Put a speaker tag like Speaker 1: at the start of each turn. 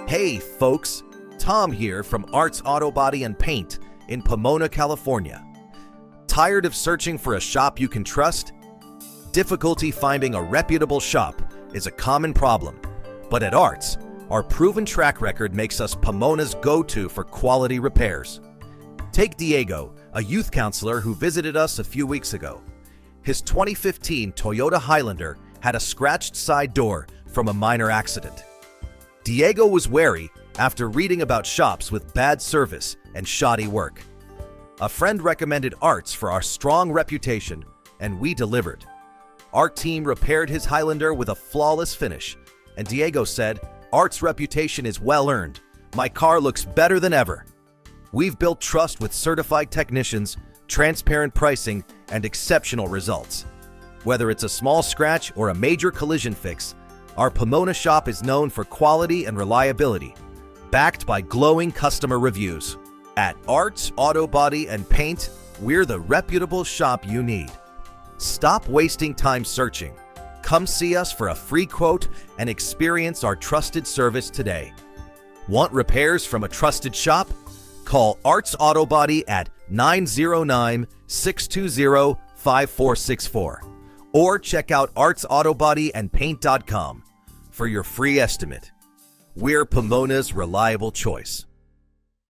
Speaker 1: Hey folks, Tom here from Arts Auto Body and Paint in Pomona, California. Tired of searching for a shop you can trust? Difficulty finding a reputable shop is a common problem, but at Arts, our proven track record makes us Pomona's go-to for quality repairs. Take Diego, a youth counselor who visited us a few weeks ago. His 2015 Toyota Highlander had a scratched side door from a minor accident. Diego was wary after reading about shops with bad service and shoddy work. A friend recommended Arts for our strong reputation, and we delivered. Our team repaired his Highlander with a flawless finish, and Diego said, "Arts' reputation is well earned. My car looks better than ever." We've built trust with certified technicians, transparent pricing, and exceptional results. Whether it's a small scratch or a major collision fix, our Pomona shop is known for quality and reliability, backed by glowing customer reviews. At Arts Auto Body and Paint, we're the reputable shop you need. Stop wasting time searching. Come see us for a free quote and experience our trusted service today. Want repairs from a trusted shop? Call Arts Auto Body at 909-620-5464 or check out artsautobodyandpaint.com for your free estimate. We're Pomona's reliable choice.